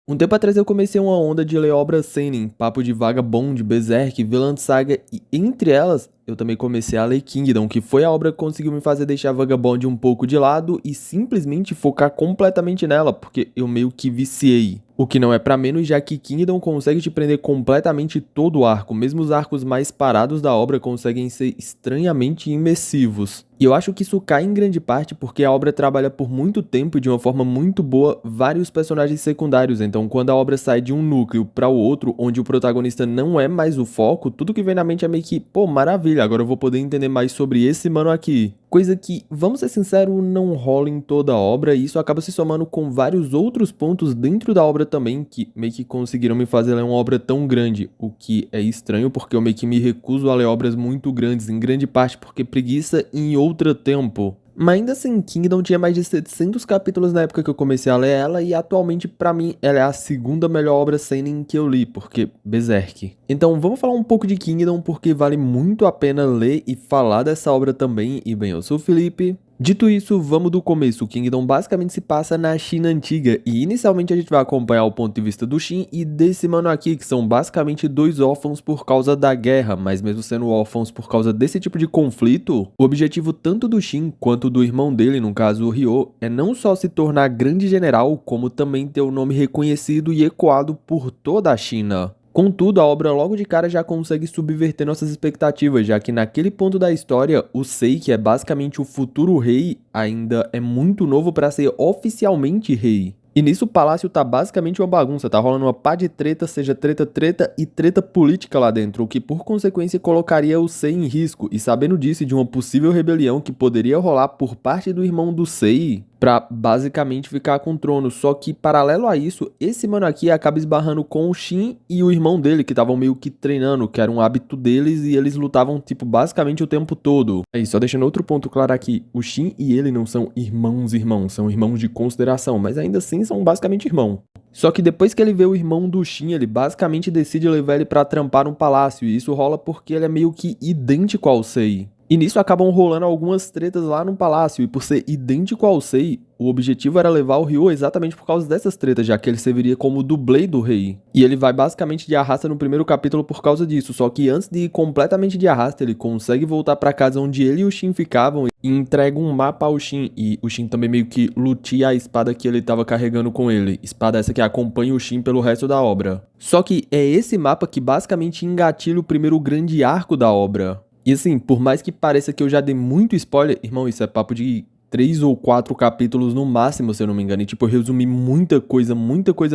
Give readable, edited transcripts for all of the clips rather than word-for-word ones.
Um tempo atrás eu comecei uma onda de ler obras seinen, papo de Vagabond, Berserk, Vinland Saga e entre elas eu também comecei a ler Kingdom, que foi a obra que conseguiu me fazer deixar Vagabond um pouco de lado e simplesmente focar completamente nela, porque eu meio que viciei. O que não é pra menos, já que Kingdom consegue te prender completamente todo o arco, mesmo os arcos mais parados da obra conseguem ser estranhamente imersivos. E eu acho que isso cai em grande parte porque a obra trabalha por muito tempo e de uma forma muito boa vários personagens secundários, então quando a obra sai de um núcleo para o outro, onde o protagonista não é mais o foco, tudo que vem na mente é meio que, pô, maravilha, agora eu vou poder entender mais sobre esse mano aqui. Coisa que, vamos ser sinceros, não rola em toda a obra e isso acaba se somando com vários outros pontos dentro da obra também que meio que conseguiram me fazer ler uma obra tão grande, o que é estranho porque eu meio que me recuso a ler obras muito grandes, em grande parte porque preguiça e em outro tempo. Mas ainda assim, Kingdom tinha mais de 700 capítulos na época que eu comecei a ler ela e atualmente pra mim ela é a segunda melhor obra seinen que eu li, porque Berserk. Então vamos falar um pouco de Kingdom porque vale muito a pena ler e falar dessa obra também. E bem, eu sou o Felipe. Dito isso, vamos do começo. O Kingdom basicamente se passa na China antiga e inicialmente a gente vai acompanhar o ponto de vista do Shin e desse mano aqui, que são basicamente dois órfãos por causa da guerra, mas mesmo sendo órfãos por causa desse tipo de conflito, o objetivo tanto do Shin quanto do irmão dele, no caso o Ryo, é não só se tornar grande general, como também ter o nome reconhecido e ecoado por toda a China. Contudo, a obra logo de cara já consegue subverter nossas expectativas, já que naquele ponto da história, o Sei, que é basicamente o futuro rei, ainda é muito novo para ser oficialmente rei. E nisso o palácio tá basicamente uma bagunça, tá rolando uma pá de treta, seja treta e treta política lá dentro, o que por consequência colocaria o Sei em risco, e sabendo disso e de uma possível rebelião que poderia rolar por parte do irmão do Sei, pra basicamente ficar com o trono, só que paralelo a isso, esse mano aqui acaba esbarrando com o Shin e o irmão dele, que estavam meio que treinando, que era um hábito deles e eles lutavam tipo basicamente o tempo todo. Aí, só deixando outro ponto claro aqui, o Shin e ele não são irmãos, são irmãos de consideração, mas ainda assim são basicamente irmãos. Só que depois que ele vê o irmão do Shin, ele basicamente decide levar ele pra trampar no palácio, e isso rola porque ele é meio que idêntico ao Sei. E nisso acabam rolando algumas tretas lá no palácio, e por ser idêntico ao Sei, o objetivo era levar o Ryo exatamente por causa dessas tretas, já que ele serviria como dublê do rei. E ele vai basicamente de arrasta no primeiro capítulo por causa disso, só que antes de ir completamente de arrasta, ele consegue voltar pra casa onde ele e o Shin ficavam e entrega um mapa ao Shin, e o Shin também meio que lutia a espada que ele tava carregando com ele, espada essa que acompanha o Shin pelo resto da obra. Só que é esse mapa que basicamente engatilha o primeiro grande arco da obra. E assim, por mais que pareça que eu já dei muito spoiler, irmão, isso é papo de 3 ou 4 capítulos no máximo, se eu não me engano. E tipo, eu resumi muita coisa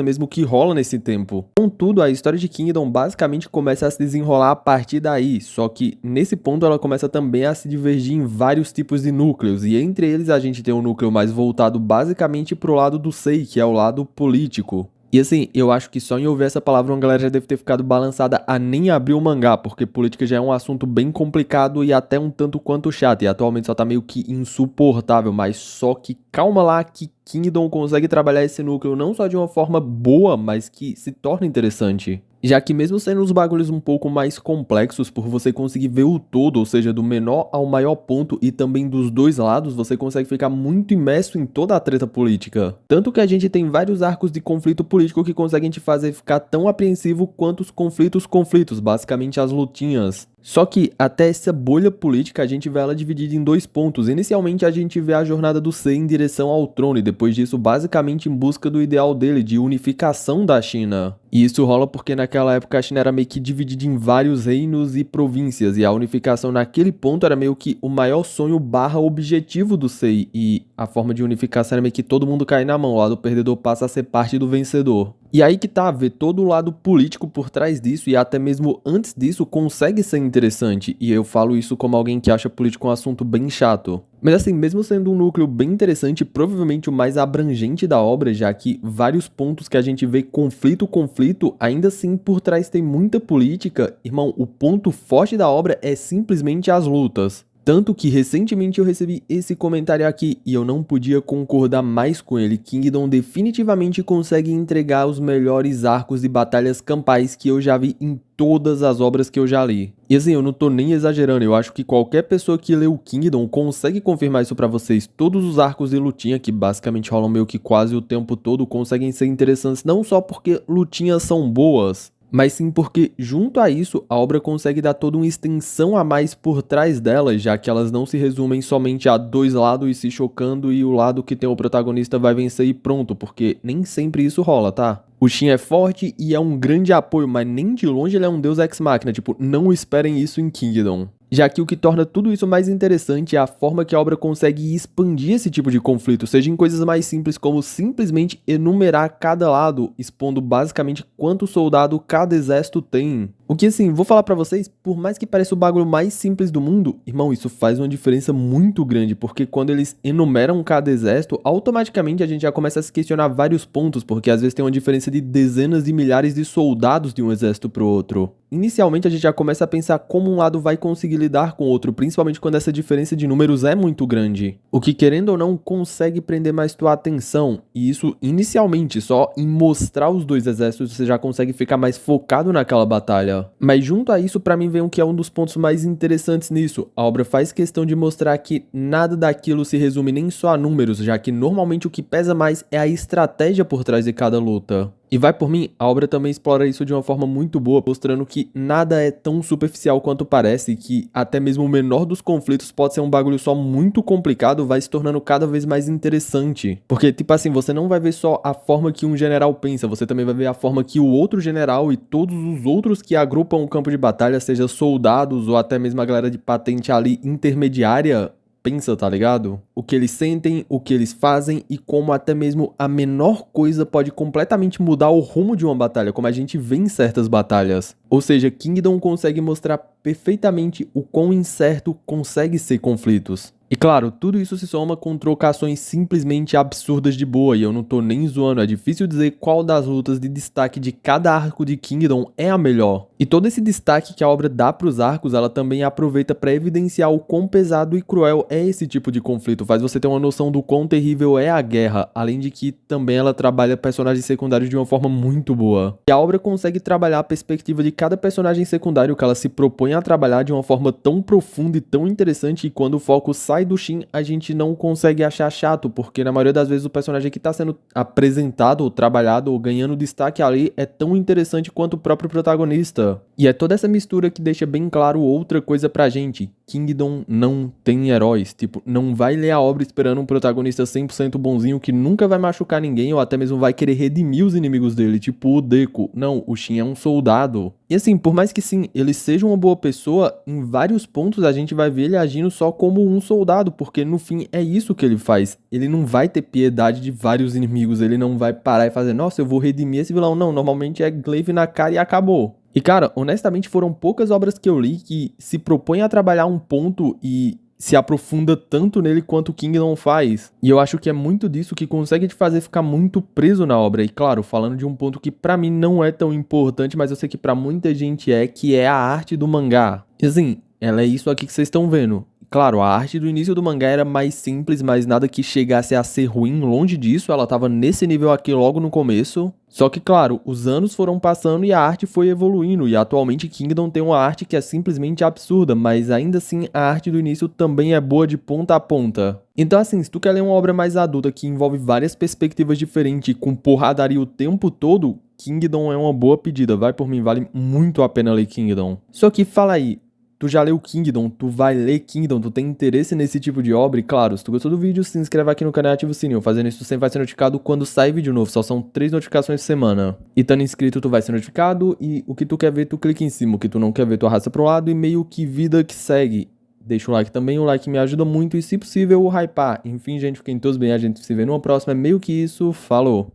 mesmo que rola nesse tempo. Contudo, a história de Kingdom basicamente começa a se desenrolar a partir daí. Só que nesse ponto ela começa também a se divergir em vários tipos de núcleos. E entre eles a gente tem um núcleo mais voltado basicamente pro lado do Sei, que é o lado político. E assim, eu acho que só em ouvir essa palavra uma galera já deve ter ficado balançada a nem abrir o mangá, porque política já é um assunto bem complicado e até um tanto quanto chato, e atualmente só tá meio que insuportável, mas só que calma lá que Kingdom consegue trabalhar esse núcleo não só de uma forma boa, mas que se torna interessante. Já que mesmo sendo os bagulhos um pouco mais complexos, por você conseguir ver o todo, ou seja, do menor ao maior ponto e também dos dois lados, você consegue ficar muito imerso em toda a treta política. Tanto que a gente tem vários arcos de conflito político que conseguem te fazer ficar tão apreensivo quanto os conflitos, basicamente as lutinhas. Só que até essa bolha política a gente vê ela dividida em dois pontos. Inicialmente a gente vê a jornada do Sei em direção ao trono e depois disso basicamente em busca do ideal dele de unificação da China. E isso rola porque naquela época a China era meio que dividida em vários reinos e províncias e a unificação naquele ponto era meio que o maior sonho barra objetivo do Sei e a forma de unificação era meio que todo mundo cair na mão, o lado perdedor passa a ser parte do vencedor. E aí que tá, ver todo o lado político por trás disso e até mesmo antes disso consegue ser interessante. E eu falo isso como alguém que acha político um assunto bem chato. Mas assim, mesmo sendo um núcleo bem interessante, provavelmente o mais abrangente da obra, já que vários pontos que a gente vê conflito, ainda assim por trás tem muita política. Irmão, o ponto forte da obra é simplesmente as lutas. Tanto que recentemente eu recebi esse comentário aqui e eu não podia concordar mais com ele. Kingdom definitivamente consegue entregar os melhores arcos de batalhas campais que eu já vi em todas as obras que eu já li. E assim, eu não tô nem exagerando, eu acho que qualquer pessoa que leu Kingdom consegue confirmar isso pra vocês. Todos os arcos de lutinha, que basicamente rolam meio que quase o tempo todo, conseguem ser interessantes não só porque lutinhas são boas, mas sim porque, junto a isso, a obra consegue dar toda uma extensão a mais por trás delas, já que elas não se resumem somente a dois lados se chocando e o lado que tem o protagonista vai vencer e pronto, porque nem sempre isso rola, tá? O Shin é forte e é um grande apoio, mas nem de longe ele é um deus ex-machina, tipo, não esperem isso em Kingdom. Já que o que torna tudo isso mais interessante é a forma que a obra consegue expandir esse tipo de conflito, seja em coisas mais simples como simplesmente enumerar cada lado, expondo basicamente quanto soldado cada exército tem. O que assim, vou falar pra vocês, por mais que pareça o bagulho mais simples do mundo, irmão, isso faz uma diferença muito grande, porque quando eles enumeram cada exército, automaticamente a gente já começa a se questionar vários pontos, porque às vezes tem uma diferença de dezenas de milhares de soldados de um exército pro outro. Inicialmente a gente já começa a pensar como um lado vai conseguir lidar com o outro, principalmente quando essa diferença de números é muito grande. O que, querendo ou não, consegue prender mais tua atenção, e isso inicialmente, só em mostrar os dois exércitos você já consegue ficar mais focado naquela batalha. Mas junto a isso, pra mim vem o que é um dos pontos mais interessantes nisso. A obra faz questão de mostrar que nada daquilo se resume nem só a números, já que normalmente o que pesa mais é a estratégia por trás de cada luta. E vai por mim, a obra também explora isso de uma forma muito boa, mostrando que nada é tão superficial quanto parece e que até mesmo o menor dos conflitos pode ser um bagulho só muito complicado, vai se tornando cada vez mais interessante. Porque, tipo assim, você não vai ver só a forma que um general pensa, você também vai ver a forma que o outro general e todos os outros que agrupam o campo de batalha, seja soldados ou até mesmo a galera de patente ali intermediária, pensa, tá ligado? O que eles sentem, o que eles fazem e como até mesmo a menor coisa pode completamente mudar o rumo de uma batalha, como a gente vê em certas batalhas. Ou seja, Kingdom consegue mostrar perfeitamente o quão incerto consegue ser conflitos. E claro, tudo isso se soma com trocações simplesmente absurdas de boa, e eu não tô nem zoando, é difícil dizer qual das lutas de destaque de cada arco de Kingdom é a melhor. E todo esse destaque que a obra dá pros arcos, ela também aproveita para evidenciar o quão pesado e cruel é esse tipo de conflito, faz você ter uma noção do quão terrível é a guerra, além de que também ela trabalha personagens secundários de uma forma muito boa. E a obra consegue trabalhar a perspectiva de cada personagem secundário que ela se propõe a trabalhar de uma forma tão profunda e tão interessante, e quando o foco sai do Shin, a gente não consegue achar chato, porque na maioria das vezes o personagem que está sendo apresentado, ou trabalhado, ou ganhando destaque ali é tão interessante quanto o próprio protagonista. E é toda essa mistura que deixa bem claro outra coisa pra gente: Kingdom não tem heróis, tipo, não vai ler a obra esperando um protagonista 100% bonzinho que nunca vai machucar ninguém ou até mesmo vai querer redimir os inimigos dele, tipo o Deku. Não, o Shin é um soldado. E assim, por mais que sim, ele seja uma boa pessoa, em vários pontos a gente vai ver ele agindo só como um soldado, porque no fim é isso que ele faz. Ele não vai ter piedade de vários inimigos, ele não vai parar e fazer, nossa, eu vou redimir esse vilão. Não, normalmente é glaive na cara e acabou. E cara, honestamente foram poucas obras que eu li que se propõem a trabalhar um ponto e se aprofunda tanto nele quanto o Kingdom faz. E eu acho que é muito disso que consegue te fazer ficar muito preso na obra. E claro, falando de um ponto que pra mim não é tão importante, mas eu sei que pra muita gente é, que é a arte do mangá. E assim, ela é isso aqui que vocês estão vendo. Claro, a arte do início do mangá era mais simples, mas nada que chegasse a ser ruim, longe disso, ela tava nesse nível aqui logo no começo. Só que, claro, os anos foram passando e a arte foi evoluindo, e atualmente Kingdom tem uma arte que é simplesmente absurda, mas ainda assim a arte do início também é boa de ponta a ponta. Então assim, se tu quer ler uma obra mais adulta que envolve várias perspectivas diferentes, com porradaria o tempo todo, Kingdom é uma boa pedida, vai por mim, vale muito a pena ler Kingdom. Só que fala aí, tu já leu Kingdom, tu vai ler Kingdom, tu tem interesse nesse tipo de obra? E claro, se tu gostou do vídeo, se inscreve aqui no canal e ativa o sininho. Fazendo isso, tu sempre vai ser notificado quando sai vídeo novo. Só são 3 notificações por semana. E estando inscrito, tu vai ser notificado. E o que tu quer ver, tu clica em cima. O que tu não quer ver, tu arrasta pro lado. E meio que vida que segue. Deixa o like também, o like me ajuda muito. E se possível, o hypar. Enfim, gente, fiquem todos bem. A gente se vê numa próxima. É meio que isso. Falou!